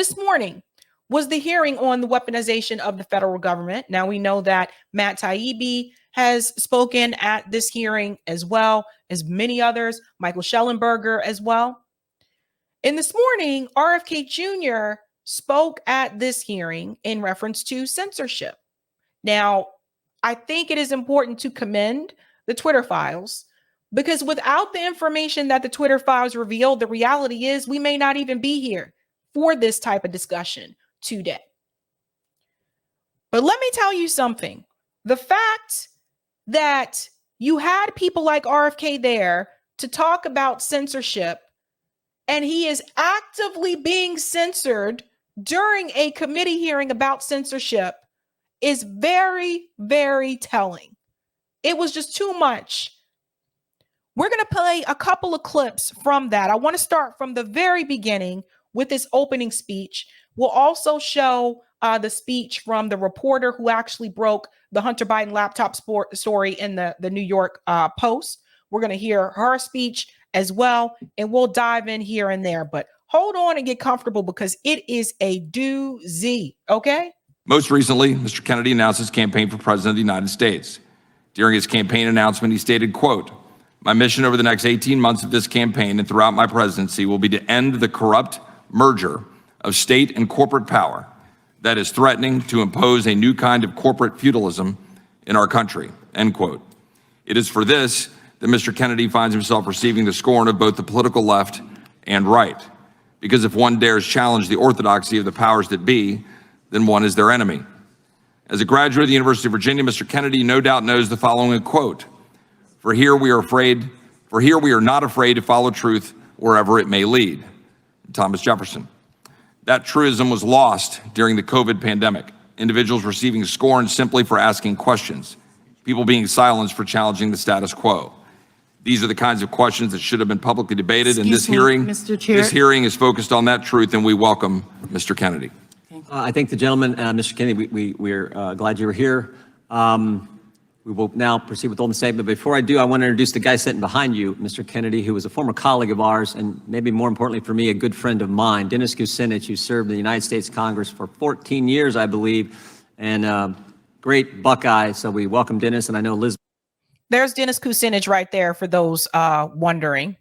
this morning was the hearing on the weaponization of the federal government. Now we know that Matt Taibbi has spoken at this hearing as well as many others, Michael Schellenberger as well. And this morning, RFK Jr. spoke at this hearing in reference to censorship. Now, I think it is important to commend the Twitter files, because without the information that the Twitter files revealed, the reality is we may not even be here for this type of discussion today. But let me tell you something. The fact that you had people like RFK there to talk about censorship, and he is actively being censored during a committee hearing about censorship, is very, very telling. It was just too much. We're going to play a couple of clips from that. I want to start from the very beginning with his opening speech. We'll also show the speech from the reporter who actually broke the Hunter Biden laptop story in the New York Post. We're going to hear her speech as well, and we'll dive in here and there. But hold on and get comfortable, because it is a doozy, okay? Most recently, Mr. Kennedy announced his campaign for president of the United States. During his campaign announcement, he stated, quote, "My mission over the next 18 months of this campaign and throughout my presidency will be to end the corrupt merger of state and corporate power that is threatening to impose a new kind of corporate feudalism in our country," end quote. It is for this that Mr. Kennedy finds himself receiving the scorn of both the political left and right. Because if one dares challenge the orthodoxy of the powers that be, then one is their enemy. As a graduate of the University of Virginia, Mr. Kennedy no doubt knows the following quote, for here we are not afraid to follow truth wherever it may lead. Thomas Jefferson. That truism was lost during the COVID pandemic. Individuals receiving scorn simply for asking questions, people being silenced for challenging the status quo. These are the kinds of questions that should have been publicly debated, and this hearing is focused on that truth, and we welcome Mr. Kennedy. I thank the gentleman, Mr. Kennedy. We're glad you were here. We will now proceed with opening statement. Before I do, I want to introduce the guy sitting behind you, Mr. Kennedy, who was a former colleague of ours, and maybe more importantly for me, a good friend of mine, Dennis Kucinich, who served in the United States Congress for 14 years, I believe, and great Buckeye. So we welcome Dennis, and I know Liz. There's Dennis Kucinich right there for those wondering.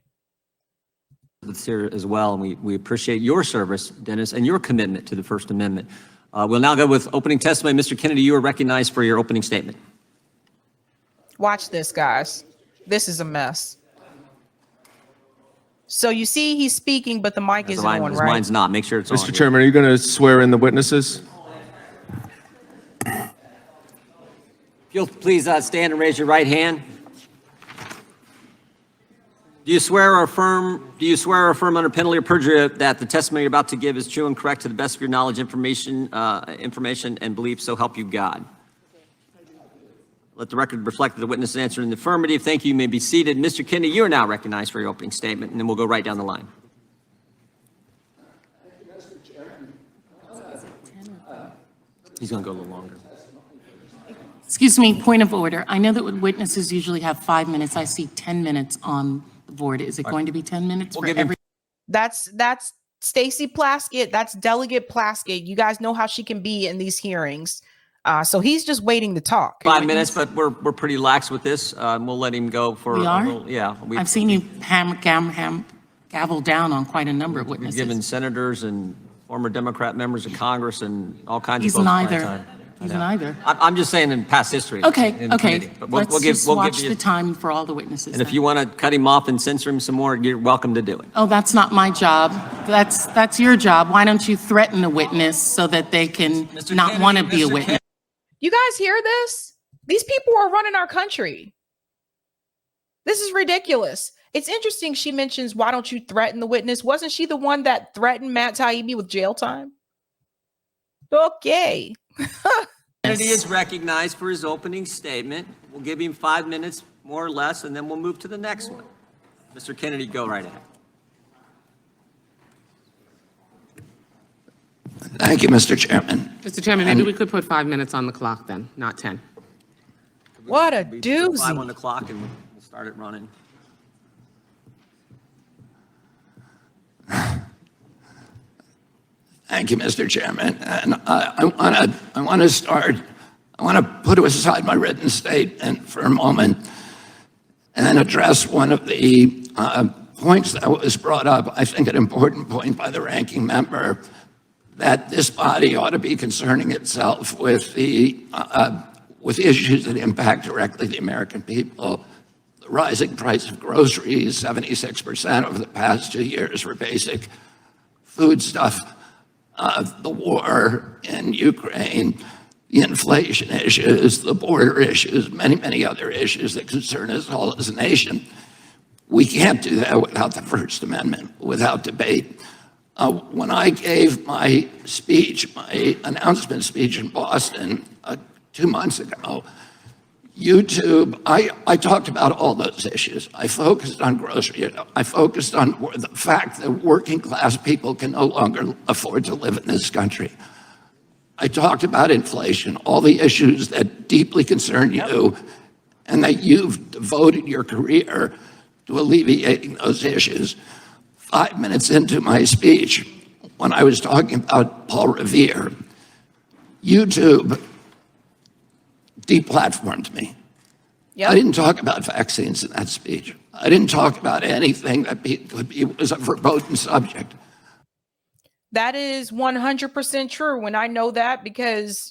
That's here as well, and we appreciate your service, Dennis, and your commitment to the First Amendment. We'll now go with opening testimony. Mr. Kennedy, you are recognized for your opening statement. Watch this, guys. This is a mess. So you see he's speaking, but the mic isn't on, right? Mine's not. Make sure it's on. Mr. Chairman, are you going to swear in the witnesses? If you'll please stand and raise your right hand. Do you swear or affirm under penalty of perjury that the testimony you're about to give is true and correct to the best of your knowledge, information and belief, so help you God? Let the record reflect that the witness answered in the affirmative. Thank you. You may be seated. Mr. Kennedy, you are now recognized for your opening statement, and then we'll go right down the line. He's going to go a little longer. Excuse me, point of order. I know that witnesses usually have 5 minutes. I see 10 minutes on the board. Is it going to be 10 minutes for every? That's Stacey Plaskett. That's Delegate Plaskett. You guys know how she can be in these hearings. So he's just waiting to talk. 5 minutes, but we're pretty lax with this. We'll let him go for. We are? Yeah. I've seen you gavel down on quite a number of witnesses. We've given senators and former Democrat members of Congress and all kinds He's of folks. neither. He's neither. I'm just saying in past history. Okay. But Let's just watch the time for all the witnesses. And if you want to cut him off and censor him some more, you're welcome to do it. Oh, that's not my job. That's your job. Why don't you threaten a witness so that they can not want to be a witness? You guys hear this? These people are running our country. This is ridiculous. It's interesting she mentions, why don't you threaten the witness? Wasn't she the one that threatened Matt Taibbi with jail time? Okay. Kennedy is recognized for his opening statement. We'll give him 5 minutes, more or less, and then we'll move to the next one. Mr. Kennedy, go right ahead. Thank you, Mr. Chairman. Mr. Chairman, maybe we could put 5 minutes on the clock then, not 10. What a Put 5 doozy. on the clock and we'll start it running. Thank you, Mr. Chairman. And I want to put aside my written statement for a moment and address one of the points that was brought up, I think an important point by the ranking member, that this body ought to be concerning itself with issues that impact directly the American people. The rising price of groceries, 76% over the past 2 years for basic foodstuff, the war in Ukraine, the inflation issues, the border issues, many, many other issues that concern us all as a nation. We can't do that without the First Amendment, without debate. When I gave my speech, my announcement speech in Boston 2 months ago, YouTube, I talked about all those issues. I focused on grocery. I focused on the fact that working class people can no longer afford to live in this country. I talked about inflation, all the issues that deeply concern you, and that you've devoted your career to alleviating those issues. 5 minutes into my speech, when I was talking about Paul Revere, YouTube deplatformed me. Yep. I didn't talk about vaccines in that speech. I didn't talk about anything that was a verboten subject. That is 100% true. And I know that because,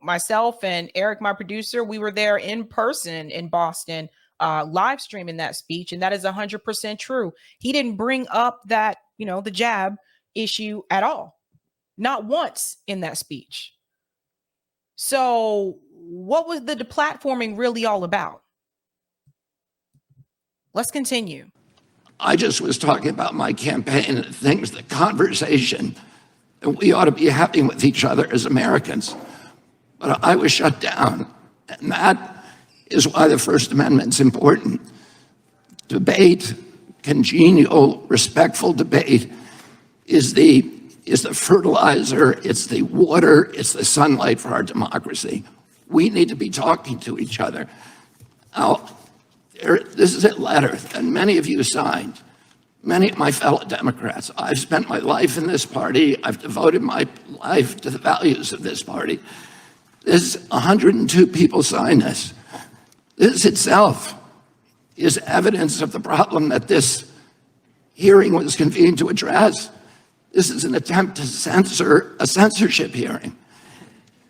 myself and Eric, my producer, we were there in person in Boston, live streaming that speech. And that is 100% true. He didn't bring up that, the jab issue at all. Not once in that speech. So what was the deplatforming really all about? Let's continue. I just was talking about my campaign and things, the conversation that we ought to be having with each other as Americans. But I was shut down. And that is why the First Amendment's important. Debate, congenial, respectful debate is the fertilizer, it's the water, it's the sunlight for our democracy. We need to be talking to each other. Now, this is a letter that many of you signed, many of my fellow Democrats. I've spent my life in this party. I've devoted my life to the values of this party. This 102 people signed this. This itself is evidence of the problem that this hearing was convened to address. This is an attempt to censor a censorship hearing.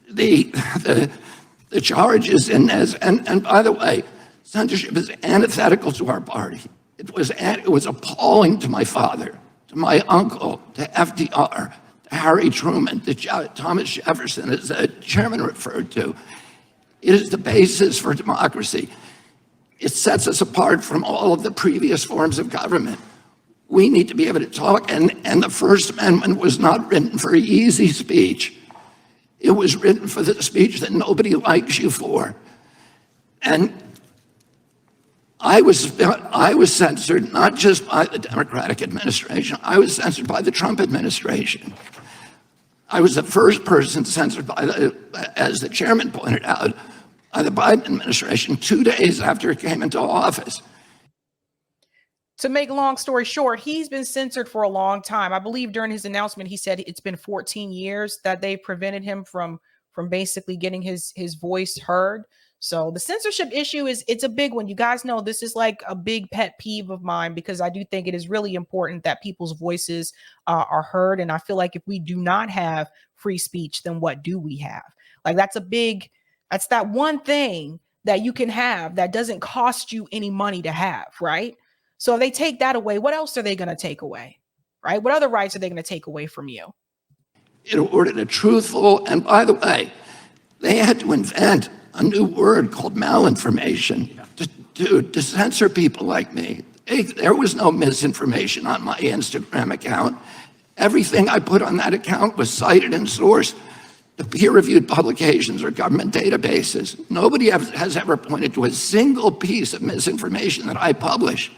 The charges in this, and by the way, censorship is antithetical to our party. It was appalling to my father, to my uncle, to FDR, to Harry Truman, to Thomas Jefferson, as the chairman referred to. It is the basis for democracy. It sets us apart from all of the previous forms of government. We need to be able to talk, and the First Amendment was not written for easy speech. It was written for the speech that nobody likes you for. And I was censored not just by the Democratic administration, I was censored by the Trump administration. I was the first person censored by as the chairman pointed out, by the Biden administration 2 days after it came into office. To make a long story short, he's been censored for a long time. I believe during his announcement, he said it's been 14 years that they prevented him from basically getting his voice heard. So the censorship issue it's a big one. You guys know this is like a big pet peeve of mine because I do think it is really important that people's voices are heard. And I feel like if we do not have free speech, then what do we have? Like that's that one thing that you can have that doesn't cost you any money to have, right? So if they take that away, what else are they going to take away, right? What other rights are they going to take away from you? It ordered a truthful, and by the way, they had to invent a new word called malinformation to censor people like me. There was no misinformation on my Instagram account. Everything I put on that account was cited and sourced to peer-reviewed publications or government databases. Nobody has ever pointed to a single piece of misinformation that I publish.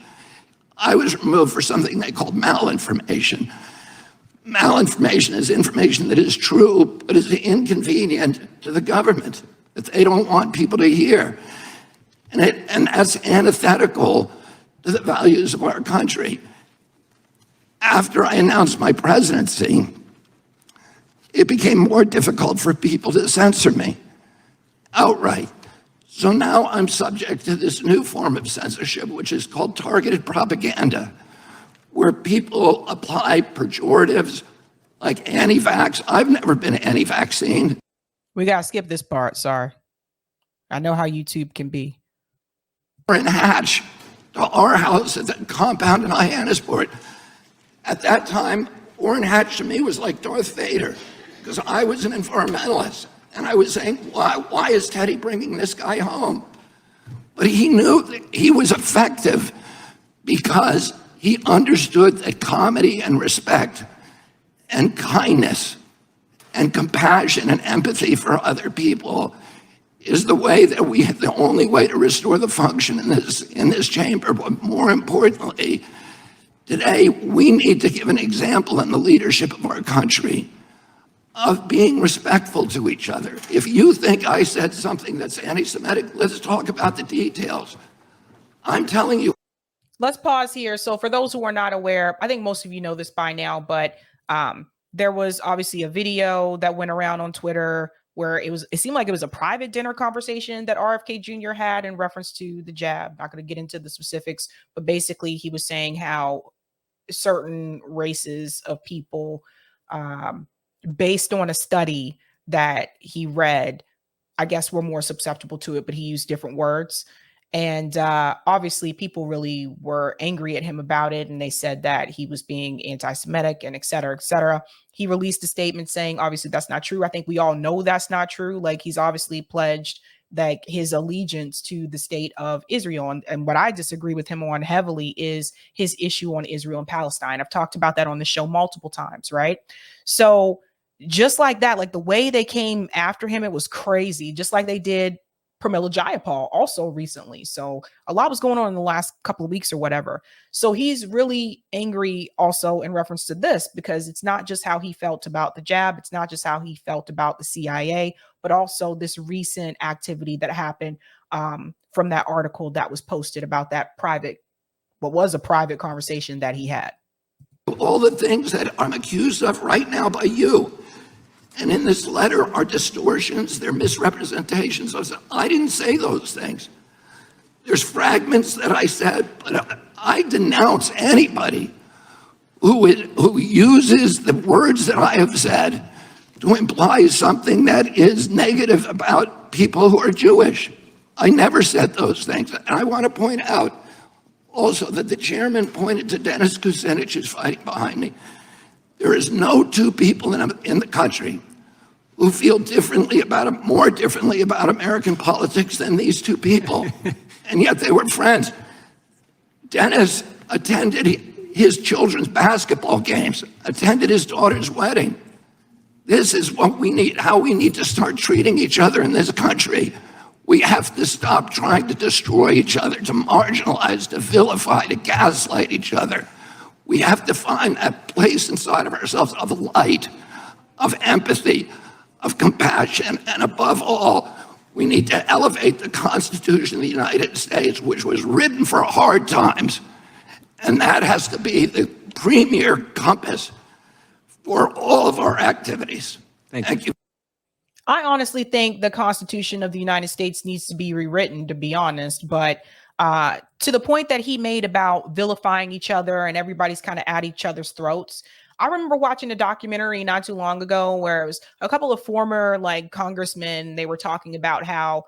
I was removed for something they called malinformation. Malinformation is information that is true, but is inconvenient to the government, that they don't want people to hear. And that's antithetical to the values of our country. After I announced my presidency, it became more difficult for people to censor me outright. So now I'm subject to this new form of censorship, which is called targeted propaganda, where people apply pejoratives like anti-vax. I've never been anti-vaccine. We got to skip this part. Sorry. I know how YouTube can be. Orrin Hatch to our house at the compound in Hyannisport. At that time, Orrin Hatch to me was like Darth Vader, because I was an environmentalist. And I was saying, why is Teddy bringing this guy home? But he knew that he was effective because he understood that comedy and respect and kindness and compassion and empathy for other people is the way that the only way to restore the function in this chamber. But more importantly, today we need to give an example in the leadership of our country of being respectful to each other. If you think I said something that's anti-Semitic, let's talk about the details. I'm telling you. Let's pause here. So for those who are not aware, I think most of you know this by now, but there was obviously a video that went around on Twitter where it seemed like it was a private dinner conversation that RFK Jr. had in reference to the jab. Not going to get into the specifics, but basically he was saying how certain races of people, based on a study that he read, I guess were more susceptible to it, but he used different words. And obviously people really were angry at him about it. And they said that he was being anti-Semitic and et cetera, et cetera. He released a statement saying, obviously that's not true. I think we all know that's not true. Like he's obviously pledged like his allegiance to the state of Israel. And what I disagree with him on heavily is his issue on Israel and Palestine. I've talked about that on the show multiple times, right? So just like that, like the way they came after him, it was crazy. Just like they did Pramila Jayapal also recently. So a lot was going on in the last couple of weeks or whatever. So he's really angry also in reference to this, because it's not just how he felt about the jab. It's not just how he felt about the CIA, but also this recent activity that happened from that article that was posted about that what was a private conversation that he had. All the things that I'm accused of right now by you. And in this letter are distortions, they're misrepresentations. I didn't say those things. There's fragments that I said, but I denounce anybody who uses the words that I have said to imply something that is negative about people who are Jewish. I never said those things. And I want to point out also that the chairman pointed to Dennis Kucinich, who's fighting behind me. There is no two people in the country who feel more differently about American politics than these two people. And yet they were friends. Dennis attended his children's basketball games, attended his daughter's wedding. This is what we need, how we need to start treating each other in this country. We have to stop trying to destroy each other, to marginalize, to vilify, to gaslight each other. We have to find that place inside of ourselves of light, of empathy, of compassion, and above all, we need to elevate the Constitution of the United States, which was written for hard times, and that has to be the premier compass for all of our activities. Thank you. I honestly think the Constitution of the United States needs to be rewritten, to be honest, but to the point that he made about vilifying each other and everybody's kind of at each other's throats. I remember watching a documentary not too long ago where it was a couple of former congressmen. They were talking about how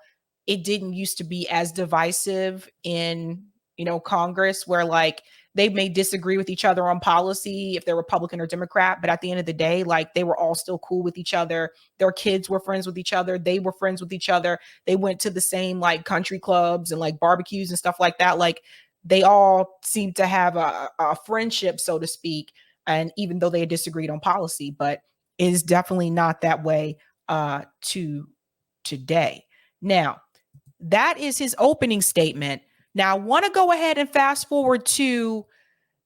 it didn't used to be as divisive in, Congress, where they may disagree with each other on policy if they're Republican or Democrat, but at the end of the day, they were all still cool with each other. Their kids were friends with each other. They were friends with each other. They went to the same country clubs and barbecues and stuff like that. They all seemed to have a friendship, so to speak. And even though they disagreed on policy, but it is definitely not that way to today. Now, that is his opening statement. Now, I want to go ahead and fast forward to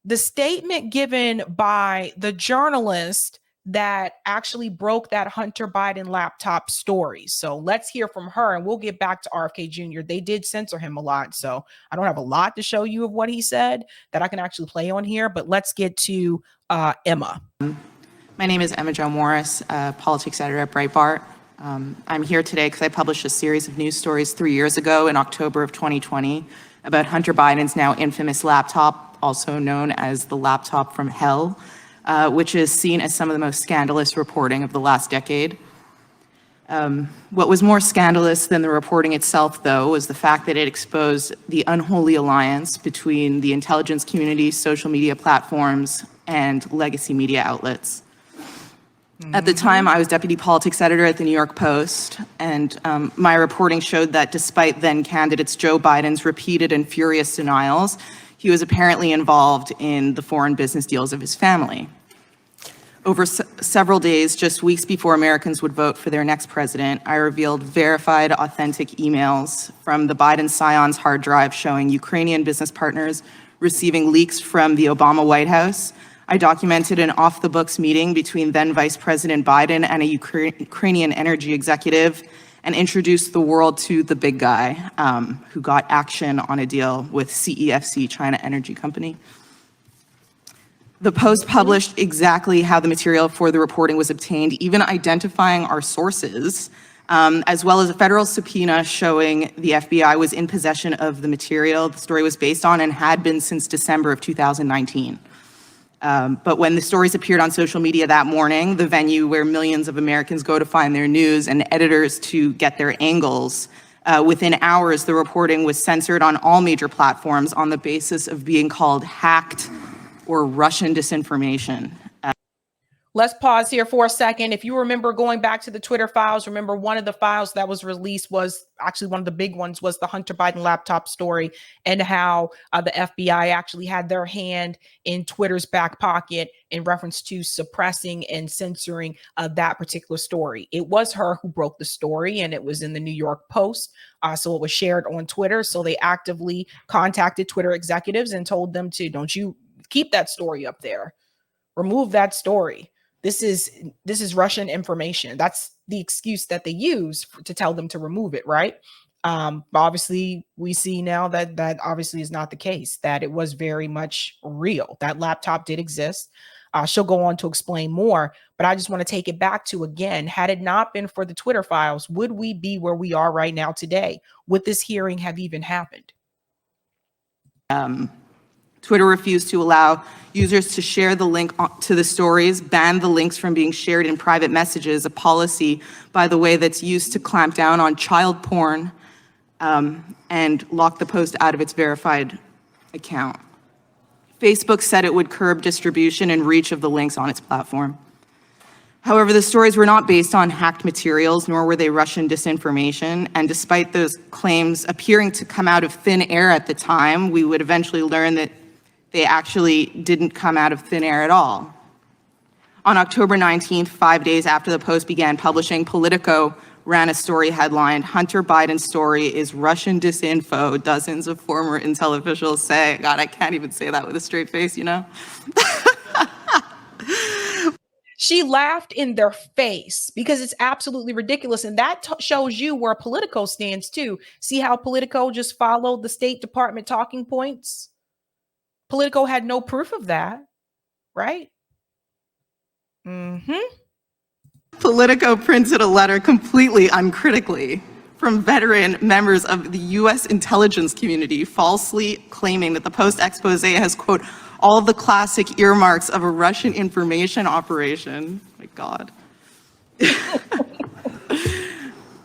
the statement given by the journalist that actually broke that Hunter Biden laptop story. So let's hear from her and we'll get back to RFK Jr. They did censor him a lot. So I don't have a lot to show you of what he said that I can actually play on here, but let's get to Emma. My name is Emma Jo Morris, politics editor at Breitbart. I'm here today because I published a series of news stories 3 years ago in October of 2020 about Hunter Biden's now infamous laptop, also known as the laptop from hell, which is seen as some of the most scandalous reporting of the last decade. What was more scandalous than the reporting itself, though, was the fact that it exposed the unholy alliance between the intelligence community, social media platforms, and legacy media outlets. At the time, I was deputy politics editor at the New York Post, and my reporting showed that despite then candidates Joe Biden's repeated and furious denials, he was apparently involved in the foreign business deals of his family. Over several days, just weeks before Americans would vote for their next president, I revealed verified, authentic emails from the Biden Scion's hard drive showing Ukrainian business partners receiving leaks from the Obama White House. I documented an off-the-books meeting between then Vice President Biden and a Ukrainian energy executive and introduced the world to the big guy who got action on a deal with CEFC, China Energy Company. The Post published exactly how the material for the reporting was obtained, even identifying our sources, as well as a federal subpoena showing the FBI was in possession of the material the story was based on and had been since December of 2019. But when the stories appeared on social media that morning, the venue where millions of Americans go to find their news and editors to get their angles, within hours, the reporting was censored on all major platforms on the basis of being called hacked or Russian disinformation. Let's pause here for a second. If you remember going back to the Twitter files, remember one of the files that was released was actually one of the big ones was the Hunter Biden laptop story and how the FBI actually had their hand in Twitter's back pocket in reference to suppressing and censoring that particular story. It was her who broke the story and it was in the New York Post. So it was shared on Twitter. So they actively contacted Twitter executives and told them to, don't you keep that story up there, remove that story. This is Russian information. That's the excuse that they use to tell them to remove it, right? Obviously, we see now that that obviously is not the case, that it was very much real. That laptop did exist. She'll go on to explain more, but I just want to take it back to, again, had it not been for the Twitter files, would we be where we are right now today? Would this hearing have even happened? Twitter refused to allow users to share the link to the stories, banned the links from being shared in private messages, a policy, by the way, that's used to clamp down on child porn, and locked the Post out of its verified account. Facebook said it would curb distribution and reach of the links on its platform. However, the stories were not based on hacked materials, nor were they Russian disinformation. And despite those claims appearing to come out of thin air at the time, we would eventually learn that they actually didn't come out of thin air at all. On October 19th, 5 days after the Post began publishing, Politico ran a story headlined, "Hunter Biden's story is Russian disinfo, dozens of former intel officials say." God, I can't even say that with a straight face, you know? She laughed in their face because it's absolutely ridiculous. And that shows you where Politico stands too. See how Politico just followed the State Department talking points? Politico had no proof of that, right? Politico printed a letter completely uncritically from veteran members of the U.S. intelligence community, falsely claiming that the Post expose has, quote, all the classic earmarks of a Russian information operation. My God.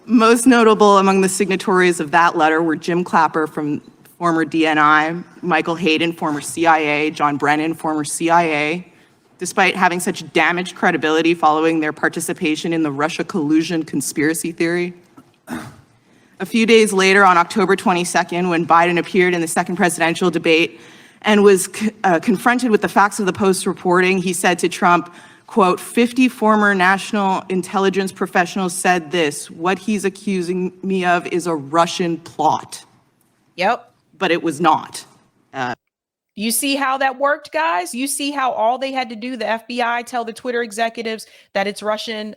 Most notable among the signatories of that letter were Jim Clapper from former DNI, Michael Hayden, former CIA, John Brennan, former CIA, despite having such damaged credibility following their participation in the Russia collusion conspiracy theory. A few days later, on October 22nd, when Biden appeared in the second presidential debate and was confronted with the facts of the Post reporting, he said to Trump, quote, 50 former national intelligence professionals said this, what he's accusing me of is a Russian plot. Yep. But it was not. You see how that worked, guys? You see how all they had to do, the FBI, tell the Twitter executives that it's Russian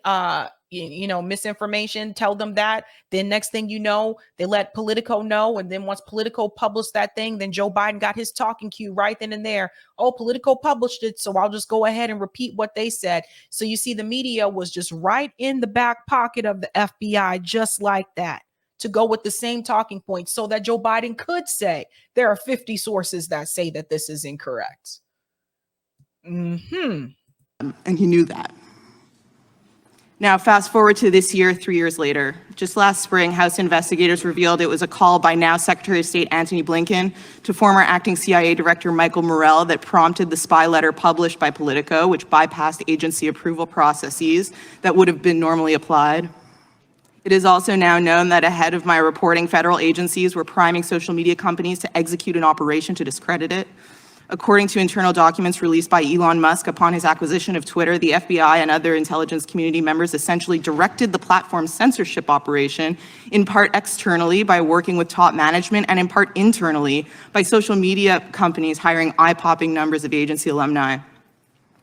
misinformation, tell them that. Then next thing you know, they let Politico know. And then once Politico published that thing, then Joe Biden got his talking cue right then and there. Oh, Politico published it, so I'll just go ahead and repeat what they said. So you see, the media was just right in the back pocket of the FBI, just like that, to go with the same talking points so that Joe Biden could say there are 50 sources that say that this is incorrect. And he knew that. Now, fast forward to this year, 3 years later. Just last spring, House investigators revealed it was a call by now Secretary of State Antony Blinken to former acting CIA Director Michael Morrell that prompted the spy letter published by Politico, which bypassed agency approval processes that would have been normally applied. It is also now known that ahead of my reporting, federal agencies were priming social media companies to execute an operation to discredit it. According to internal documents released by Elon Musk upon his acquisition of Twitter, the FBI and other intelligence community members essentially directed the platform's censorship operation, in part externally by working with top management, and in part internally by social media companies hiring eye-popping numbers of agency alumni.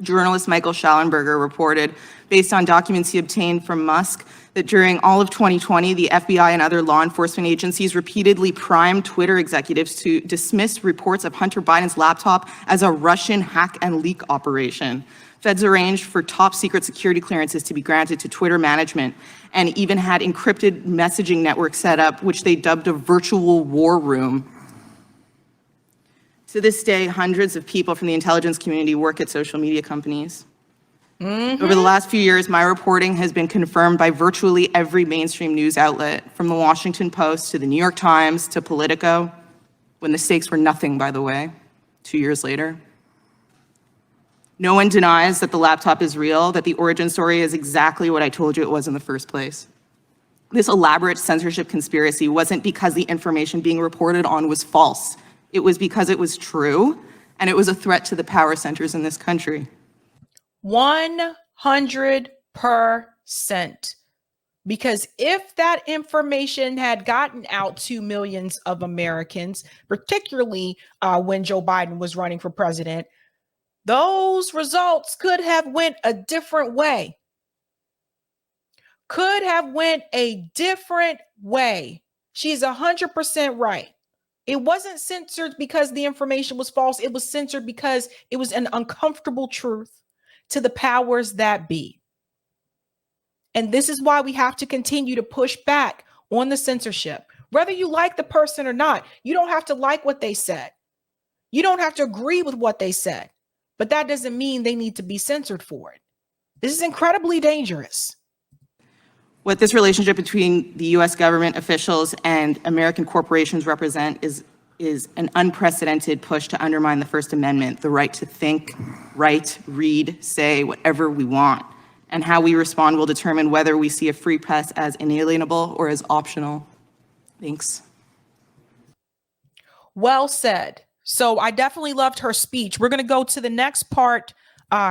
Journalist Michael Schallenberger reported, based on documents he obtained from Musk, that during all of 2020, the FBI and other law enforcement agencies repeatedly primed Twitter executives to dismiss reports of Hunter Biden's laptop as a Russian hack and leak operation. Feds arranged for top secret security clearances to be granted to Twitter management, and even had encrypted messaging networks set up, which they dubbed a virtual war room. To this day, hundreds of people from the intelligence community work at social media companies. Over the last few years, my reporting has been confirmed by virtually every mainstream news outlet, from the Washington Post to the New York Times to Politico, when the stakes were nothing, by the way, 2 years later. No one denies that the laptop is real, that the origin story is exactly what I told you it was in the first place. This elaborate censorship conspiracy wasn't because the information being reported on was false. It was because it was true, and it was a threat to the power centers in this country. 100%. Because if that information had gotten out to millions of Americans, particularly when Joe Biden was running for president, those results could have went a different way. She's 100% right. It wasn't censored because the information was false. It was censored because it was an uncomfortable truth to the powers that be. And this is why we have to continue to push back on the censorship. Whether you like the person or not, you don't have to like what they said. You don't have to agree with what they said. But that doesn't mean they need to be censored for it. This is incredibly dangerous. What this relationship between the US government officials and American corporations represent is an unprecedented push to undermine the First Amendment, the right to think, write, read, say whatever we want. And how we respond will determine whether we see a free press as inalienable or as optional. Thanks. Well said. So I definitely loved her speech. We're going to go to the next part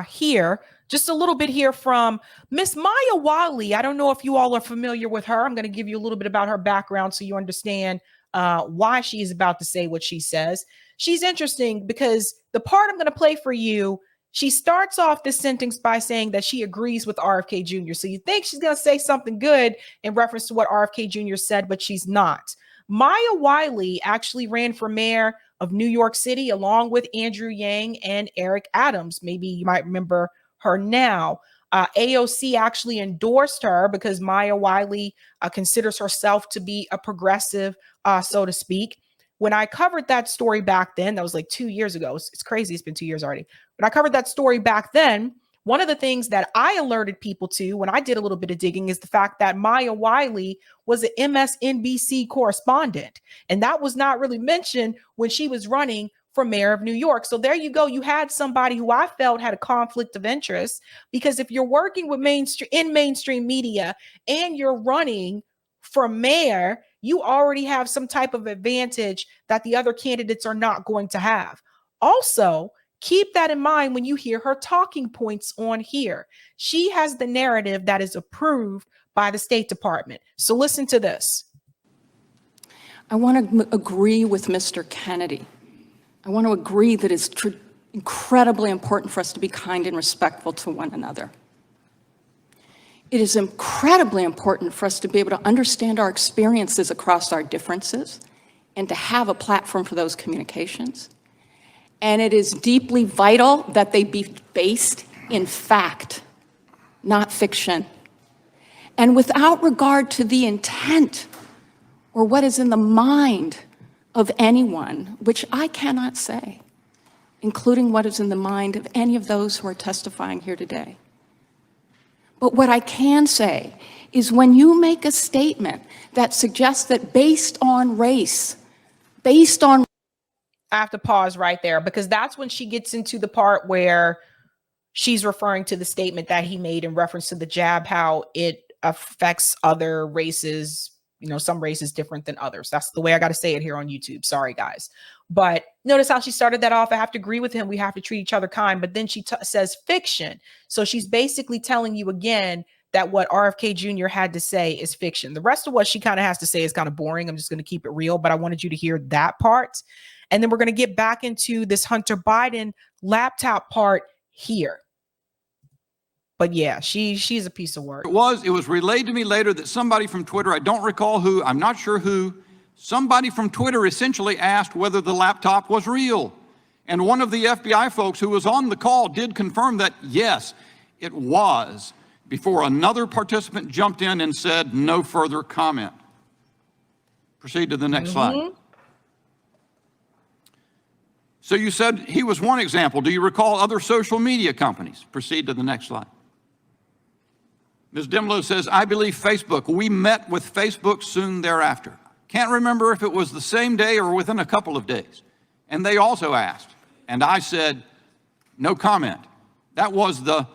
here. Just a little bit here from Miss Maya Wiley. I don't know if you all are familiar with her. I'm going to give you a little bit about her background so you understand why she is about to say what she says. She's interesting because the part I'm going to play for you, she starts off this sentence by saying that she agrees with RFK Jr. So you think she's going to say something good in reference to what RFK Jr. said, but she's not. Maya Wiley actually ran for mayor of New York City along with Andrew Yang and Eric Adams. Maybe you might remember her now. AOC actually endorsed her because Maya Wiley considers herself to be a progressive, so to speak. When I covered that story back then, that was like 2 years ago. It's crazy. It's been 2 years already. When I covered that story back then, one of the things that I alerted people to when I did a little bit of digging is the fact that Maya Wiley was an MSNBC correspondent. And that was not really mentioned when she was running for mayor of New York. So there you go. You had somebody who I felt had a conflict of interest, because if you're working with mainstream media and you're running for mayor, you already have some type of advantage that the other candidates are not going to have. Also, keep that in mind when you hear her talking points on here. She has the narrative that is approved by the State Department. So listen to this. I want to agree with Mr. Kennedy. I want to agree that it's incredibly important for us to be kind and respectful to one another. it is incredibly important for us to be able to understand our experiences across our differences and to have a platform for those communications. And it is deeply vital that they be based in fact, not fiction. And without regard to the intent or what is in the mind of anyone, which I cannot say, including what is in the mind of any of those who are testifying here today. But what I can say is when you make a statement that suggests that based on race, based on... I have to pause right there because that's when she gets into the part where she's referring to the statement that he made in reference to the jab, how it affects other races, you know, some races different than others. That's the way I got to say it here on YouTube. Sorry, guys. But notice how she started that off. I have to agree with him. We have to treat each other kind. But then she says fiction. So she's basically telling you again that what RFK Jr. had to say is fiction. The rest of what she kind of has to say is kind of boring. I'm just going to keep it real. But I wanted you to hear that part. And then we're going to get back into this Hunter Biden laptop part here. But yeah, she's a piece of work. It was relayed to me later that somebody from Twitter, I don't recall who, I'm not sure who, somebody from Twitter essentially asked whether the laptop was real. And one of the FBI folks who was on the call did confirm that, yes, it was, before another participant jumped in and said, no further comment. Proceed to the next slide. So you said he was one example. Do you recall other social media companies? Proceed to the next slide. Ms. Dimlow says, I believe Facebook. We met with Facebook soon thereafter. Can't remember if it was the same day or within a couple of days. And they also asked. And I said, no comment. That was the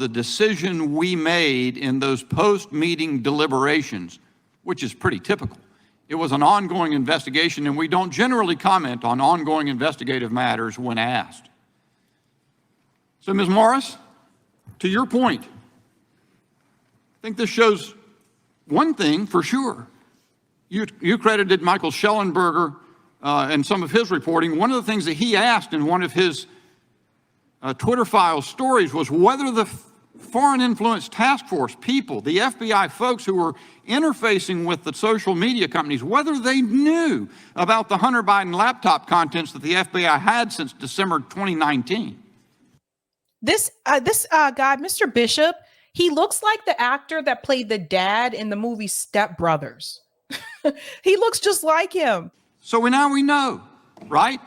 decision we made in those post-meeting deliberations, which is pretty typical. It was an ongoing investigation, and we don't generally comment on ongoing investigative matters when asked. So, Ms. Morris, to your point, I think this shows one thing for sure. You credited Michael Schellenberger and some of his reporting. One of the things that he asked in one of his Twitter Files stories was whether the Foreign Influence Task Force people, the FBI folks who were interfacing with the social media companies, whether they knew about the Hunter Biden laptop contents that the FBI had since December 2019. This guy, Mr. Bishop, he looks like the actor that played the dad in the movie Step Brothers. He looks just like him. So now we know, right?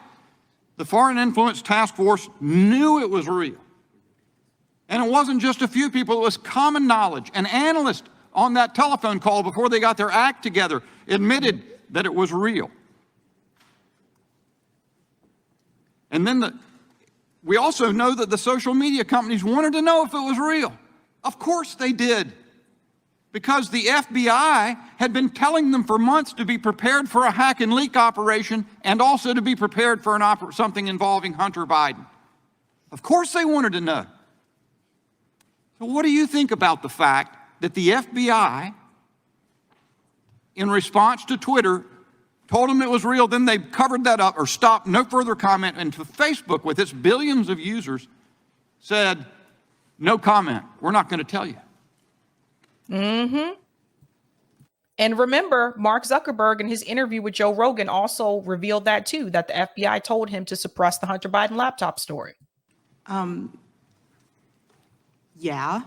The Foreign Influence Task Force knew it was real. And it wasn't just a few people, it was common knowledge. An analyst on that telephone call before they got their act together admitted that it was real. And then we also know that the social media companies wanted to know if it was real. Of course they did. Because the FBI had been telling them for months to be prepared for a hack and leak operation and also to be prepared for something involving Hunter Biden. Of course they wanted to know. So what do you think about the fact that the FBI, in response to Twitter, told them it was real, then they covered that up or stopped, no further comment, and to Facebook with its billions of users said, no comment, we're not going to tell you. Mm-hmm. And remember, Mark Zuckerberg in his interview with Joe Rogan also revealed that too, that the FBI told him to suppress the Hunter Biden laptop story. Yeah,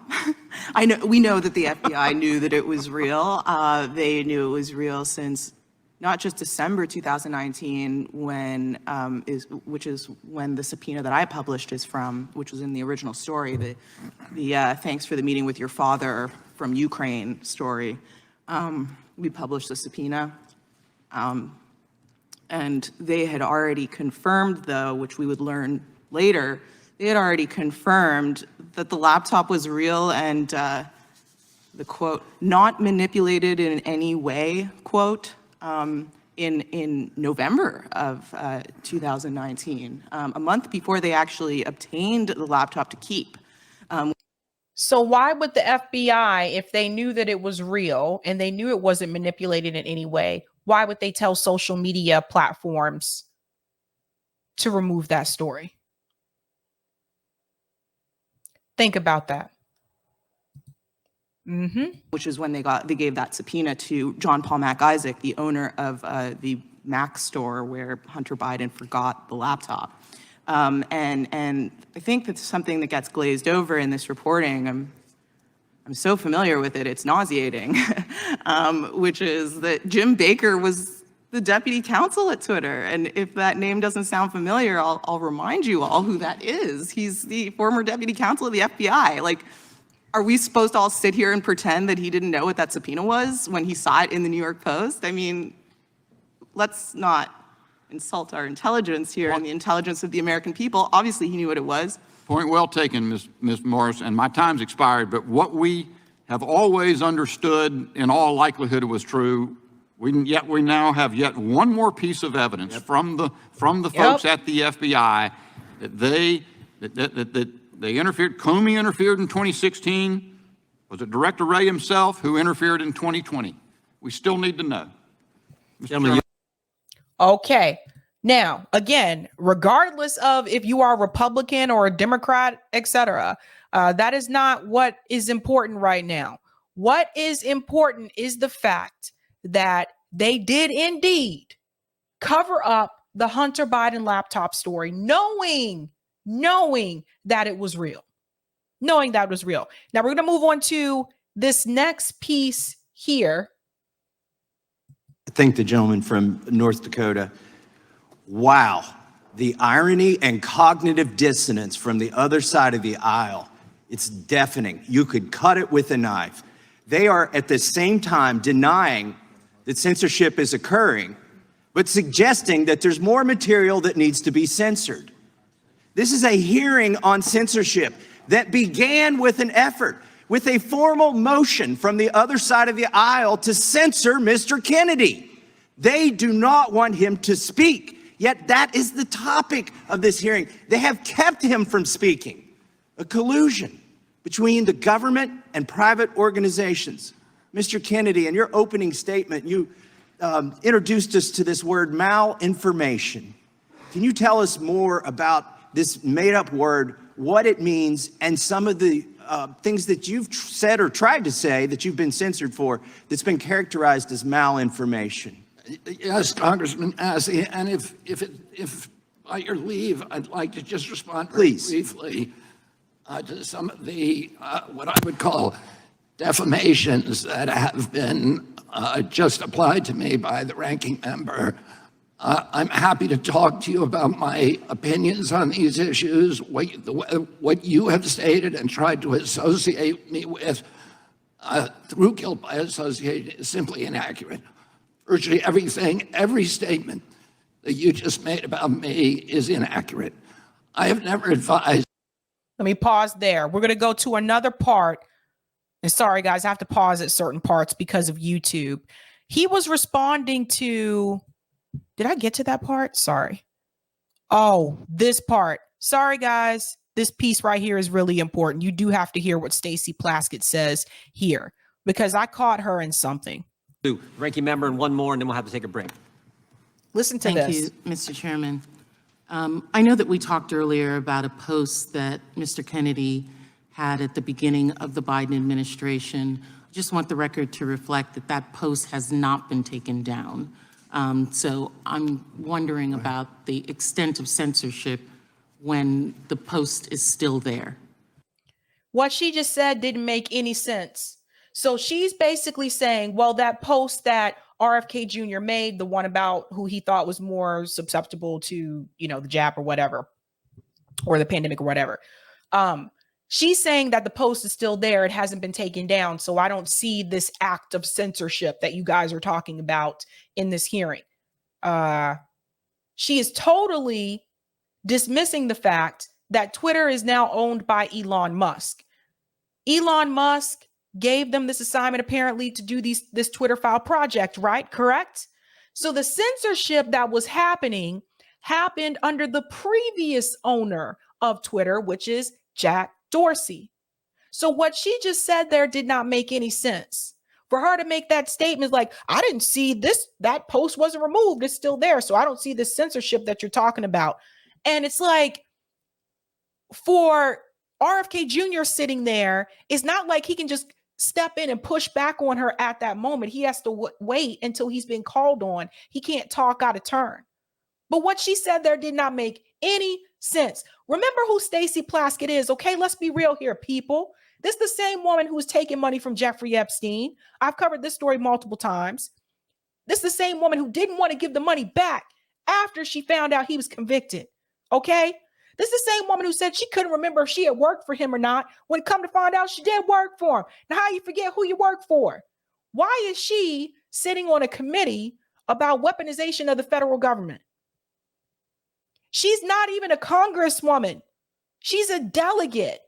we know that the FBI knew that it was real. They knew it was real since not just December 2019, which is when the subpoena that I published is from, which was in the original story, the thanks for the meeting with your father from Ukraine story. We published the subpoena. And they had already confirmed, though, which we would learn later, they had already confirmed that the laptop was real and the quote, not manipulated in any way, quote, in November of 2019, a month before they actually obtained the laptop to keep. So why would the FBI, if they knew that it was real and they knew it wasn't manipulated in any way, why would they tell social media platforms to remove that story? Think about that. which is when they gave that subpoena to John Paul Mac Isaac, the owner of the Mac store where Hunter Biden forgot the laptop. And I think that's something that gets glazed over in this reporting. I'm so familiar with it, it's nauseating, which is that Jim Baker was the deputy counsel at Twitter. And if that name doesn't sound familiar, I'll remind you all who that is. He's the former deputy counsel of the FBI. Like, are we supposed to all sit here and pretend that he didn't know what that subpoena was when he saw it in the New York Post? I mean, let's not insult our intelligence here and the intelligence of the American people. Obviously, he knew what it was. Point well taken, Ms. Morris, and my time's expired, but what we have always understood in all likelihood was true, we now have yet one more piece of evidence from the folks at the FBI that they interfered. Comey interfered in 2016. Was it Director Wray himself who interfered in 2020? We still need to know. Okay. Now, again, regardless of if you are a Republican or a Democrat, etc., that is not what is important right now. What is important is the fact that they did indeed cover up the Hunter Biden laptop story, knowing that it was real. Knowing that it was real. Now we're going to move on to this next piece here. I thank the gentleman from North Dakota. Wow, the irony and cognitive dissonance from the other side of the aisle. It's deafening. You could cut it with a knife. They are at the same time denying that censorship is occurring, but suggesting that there's more material that needs to be censored. This is a hearing on censorship that began with an effort, with a formal motion from the other side of the aisle to censor Mr. Kennedy. They do not want him to speak, yet that is the topic of this hearing. They have kept him from speaking. A collusion between the government and private organizations. Mr. Kennedy, in your opening statement, you introduced us to this word malinformation. Can you tell us more about this made-up word, what it means, and some of the things that you've said or tried to say that you've been censored for that's been characterized as malinformation? Yes, Congressman Massey, and if by your leave, I'd like to just respond briefly to some of the what I would call defamations that have been just applied to me by the ranking member. I'm happy to talk to you about my opinions on these issues, what you have stated and tried to associate me with through guilt by association is simply inaccurate. Virtually everything, every statement that you just made about me is inaccurate. I have never advised. Let me pause there. We're going to go to another part. And sorry, guys, I have to pause at certain parts because of YouTube. He was responding to, did I get to that part? Sorry. Oh, this part. Sorry, guys. This piece right here is really important. You do have to hear what Stacey Plaskett says here because I caught her in something. Ranking member and one more, and then we'll have to take a break. Listen to this. Thank you, Mr. Chairman. I know that we talked earlier about a post that Mr. Kennedy had at the beginning of the Biden administration. I just want the record to reflect that that post has not been taken down. So I'm wondering about the extent of censorship when the post is still there. What she just said didn't make any sense. So she's basically saying, well, that post that RFK Jr. made, the one about who he thought was more susceptible to, the jab or whatever, or the pandemic or whatever. She's saying that the post is still there. It hasn't been taken down. So I don't see this act of censorship that you guys are talking about in this hearing. She is totally dismissing the fact that Twitter is now owned by Elon Musk. Elon Musk gave them this assignment apparently to do this Twitter file project, right? Correct? So the censorship that was happened under the previous owner of Twitter, which is Jack Dorsey. So what she just said there did not make any sense. For her to make that statement like, I didn't see this, that post wasn't removed, it's still there. So I don't see this censorship that you're talking about. And it's like, for RFK Jr. sitting there, it's not like he can just step in and push back on her at that moment. He has to wait until he's been called on. He can't talk out of turn. But what she said there did not make any sense. Remember who Stacey Plaskett is, okay? Let's be real here, people. This is the same woman who was taking money from Jeffrey Epstein. I've covered this story multiple times. This is the same woman who didn't want to give the money back after she found out he was convicted, okay? This is the same woman who said she couldn't remember if she had worked for him or not, when come to find out she did work for him. Now, how you forget who you work for? Why is she sitting on a committee about weaponization of the federal government? She's not even a congresswoman. She's a delegate.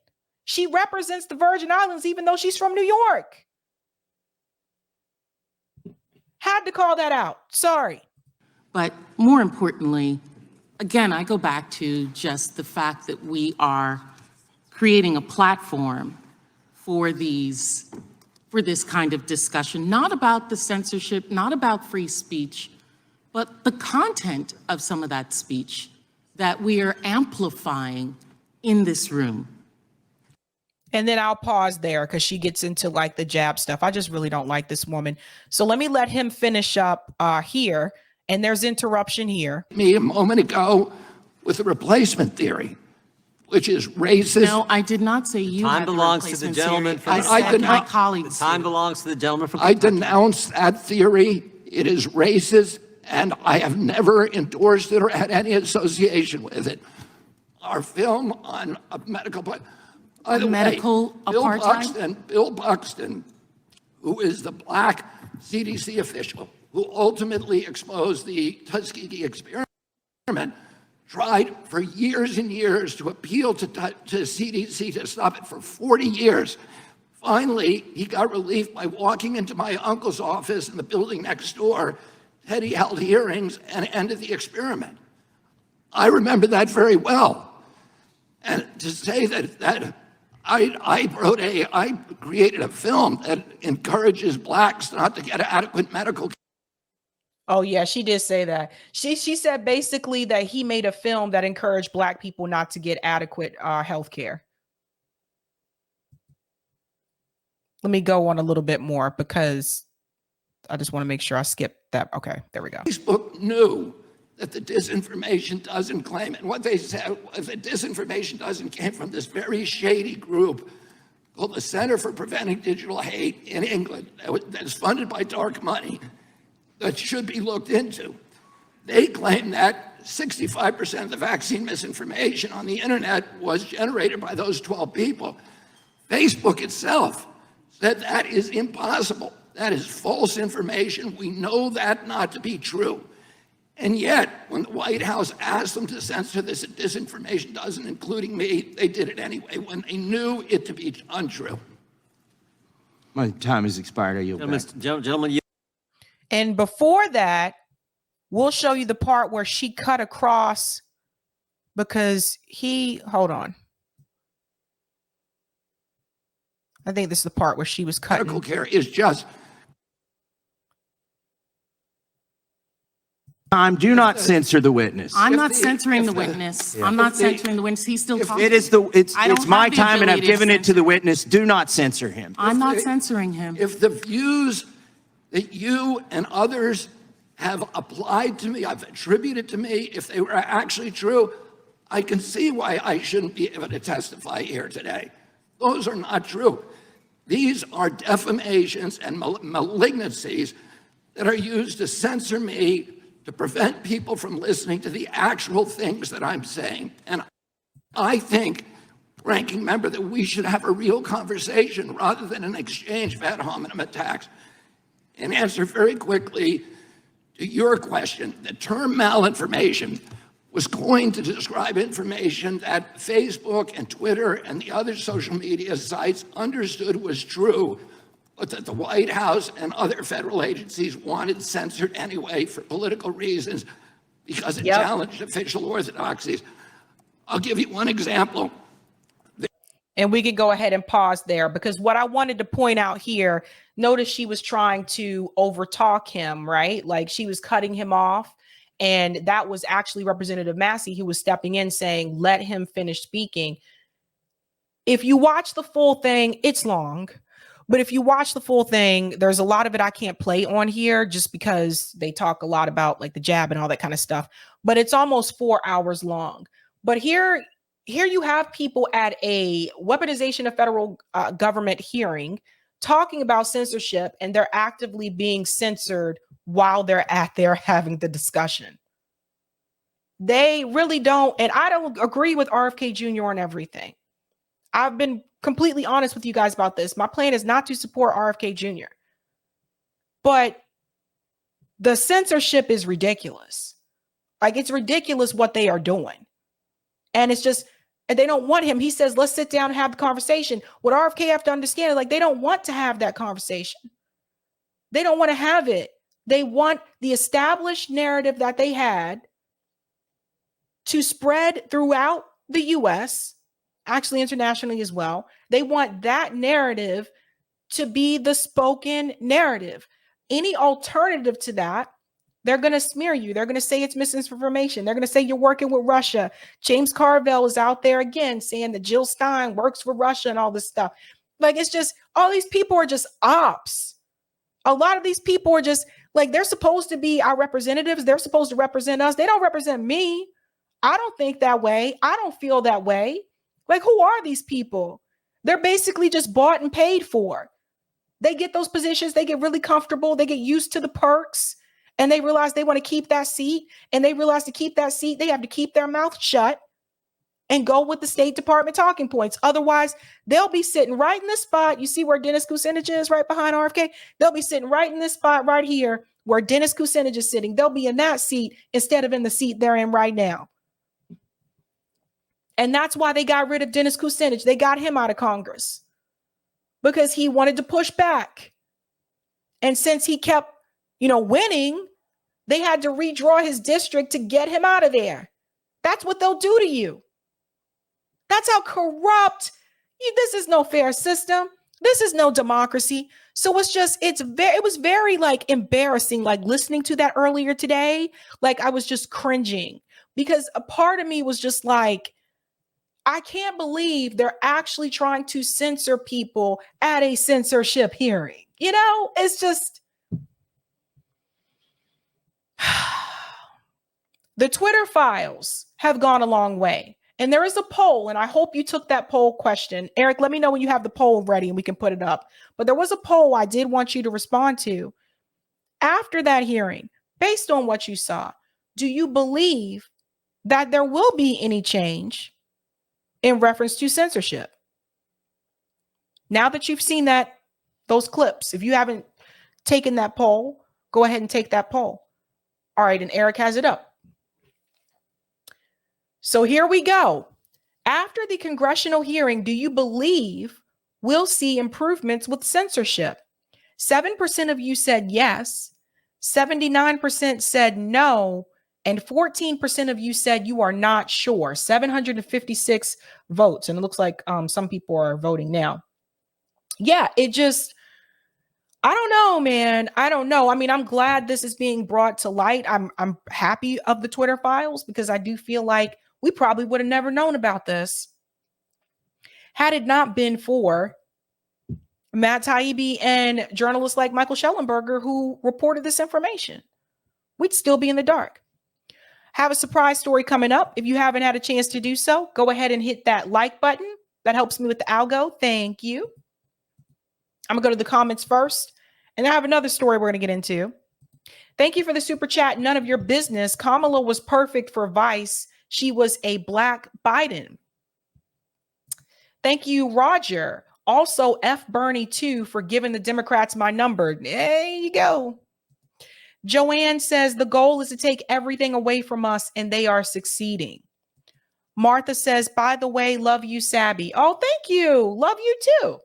She represents the Virgin Islands, even though she's from New York. Had to call that out. Sorry. But more importantly, again, I go back to just the fact that we are creating a platform for this kind of discussion, not about the censorship, not about free speech, but the content of some of that speech that we are amplifying in this room. And then I'll pause there because she gets into like the jab stuff. I just really don't like this woman. So let me let him finish up here. And there's interruption here. Me a moment ago with the replacement theory, which is racist. No, I did not say you. Time belongs to the gentleman from I said my colleagues. Time belongs to the gentleman from I denounce that theory. It is racist, and I have never endorsed it or had any association with it. Our film on a medical, by the way, Bill Buxton, who is the black CDC official who ultimately exposed the Tuskegee experiment, tried for years and years to appeal to CDC to stop it for 40 years. Finally, he got relief by walking into my uncle's office in the building next door. He held hearings and ended the experiment. I remember that very well. And to say that I created a film that encourages blacks not to get adequate medical care. Oh, yeah, she did say that. She said basically that he made a film that encouraged black people not to get adequate health care. Let me go on a little bit more because I just want to make sure I skip that. Okay, there we go. Facebook knew that the disinformation doesn't claim, and what they said, the disinformation doesn't came from this very shady group called the Center for Preventing Digital Hate in England that's funded by dark money that should be looked into. They claim that 65% of the vaccine misinformation on the internet was generated by those 12 people. Facebook itself said that is impossible. That is false information. We know that not to be true. And yet, when the White House asked them to censor this disinformation doesn't, including me, they did it anyway when they knew it to be untrue. My time has expired. I yield back. Gentlemen, and before that, we'll show you the part where she cut across because hold on. I think this is the part where she was cutting. Medical care is just time. Do not censor the witness. I'm not censoring the witness. I'm not censoring the witness. He's still talking. It's my time, and I've given it to the witness. Do not censor him. I'm not censoring him. If the views that you and others have applied to me, I've attributed to me, if they were actually true, I can see why I shouldn't be able to testify here today. Those are not true. These are defamations and malignancies that are used to censor me, to prevent people from listening to the actual things that I'm saying. And I think, ranking member, that we should have a real conversation rather than an exchange of ad hominem attacks. And answer very quickly to your question, the term malinformation was coined to describe information that Facebook and Twitter and the other social media sites understood was true, but that the White House and other federal agencies wanted censored anyway for political reasons because it challenged official orthodoxies. I'll give you one example. And we could go ahead and pause there because what I wanted to point out here, notice she was trying to overtalk him, right? Like she was cutting him off. And that was actually Representative Massey who was stepping in saying, let him finish speaking. If you watch the full thing, it's long. But if you watch the full thing, there's a lot of it I can't play on here just because they talk a lot about like the jab and all that kind of stuff. But it's almost 4 hours long. But here you have people at a weaponization of federal government hearing talking about censorship, and they're actively being censored while they're at there having the discussion. They really don't, and I don't agree with RFK Jr. on everything. I've been completely honest with you guys about this. My plan is not to support RFK Jr. But the censorship is ridiculous. Like, it's ridiculous what they are doing. And it's just, and they don't want him. He says, let's sit down and have the conversation. What RFK have to understand is, like, they don't want to have that conversation. They don't want to have it. They want the established narrative that they had to spread throughout the US, actually internationally as well. They want that narrative to be the spoken narrative. Any alternative to that, they're going to smear you. They're going to say it's misinformation. They're going to say you're working with Russia. James Carville is out there again saying that Jill Stein works for Russia and all this stuff. Like, it's just, all these people are just ops. A lot of these people are just, like, they're supposed to be our representatives. They're supposed to represent us. They don't represent me. I don't think that way. I don't feel that way. Like, who are these people? They're basically just bought and paid for. They get those positions. They get really comfortable. They get used to the perks, and they realize they want to keep that seat. And they realize to keep that seat, they have to keep their mouth shut and go with the State Department talking points. Otherwise, they'll be sitting right in this spot. You see where Dennis Kucinich is right behind RFK? They'll be sitting right in this spot right here where Dennis Kucinich is sitting. They'll be in that seat instead of in the seat they're in right now. And that's why they got rid of Dennis Kucinich. They got him out of Congress because he wanted to push back. And since he kept, winning, they had to redraw his district to get him out of there. That's what they'll do to you. That's how corrupt. This is no fair system. This is no democracy. So it was very like embarrassing, like listening to that earlier today. Like, I was just cringing because a part of me was just like, I can't believe they're actually trying to censor people at a censorship hearing. It's just, the Twitter files have gone a long way. And there is a poll, and I hope you took that poll question. Eric, let me know when you have the poll ready and we can put it up. But there was a poll I did want you to respond to. After that hearing, based on what you saw, do you believe that there will be any change in reference to censorship? Now that you've seen those clips, if you haven't taken that poll, go ahead and take that poll. All right, and Eric has it up. So here we go. After the congressional hearing, do you believe we'll see improvements with censorship? 7% of you said yes, 79% said no, and 14% of you said you are not sure. 756 votes, and it looks like some people are voting now. Yeah, I don't know, man. I don't know. I mean, I'm glad this is being brought to light. I'm happy of the Twitter files because I do feel like we probably would have never known about this had it not been for Matt Taibbi and journalists like Michael Schellenberger who reported this information. We'd still be in the dark. Have a surprise story coming up. If you haven't had a chance to do so, go ahead and hit that like button. That helps me with the algo. Thank you. I'm going to go to the comments first, and I have another story we're going to get into. Thank you for the super chat. None of your business. Kamala was perfect for Vice. She was a Black Biden. Thank you, Roger. Also, F Bernie too for giving the Democrats my number. There you go. Joanne says the goal is to take everything away from us, and they are succeeding. Martha says, by the way, love you, Sabby. Oh, thank you. Love you too.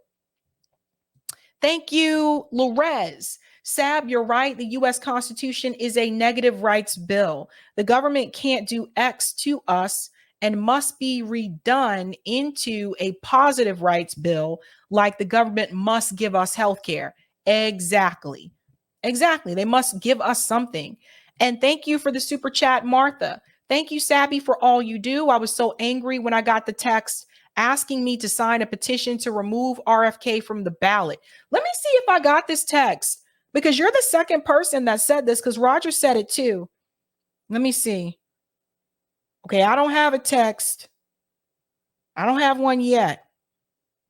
Thank you, Lorez. Sab, you're right. The U.S. Constitution is a negative rights bill. The government can't do X to us and must be redone into a positive rights bill, like the government must give us health care. Exactly. Exactly. They must give us something. And thank you for the super chat, Martha. Thank you, Sabby, for all you do. I was so angry when I got the text asking me to sign a petition to remove RFK from the ballot. Let me see if I got this text, because you're the second person that said this, because Roger said it too. Let me see. Okay, I don't have a text. I don't have one yet.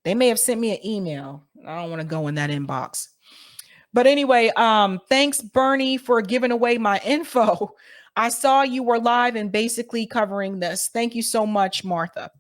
They may have sent me an email. I don't want to go in that inbox. But anyway, thanks, Bernie, for giving away my info. I saw you were live and basically covering this. Thank you so much, Martha.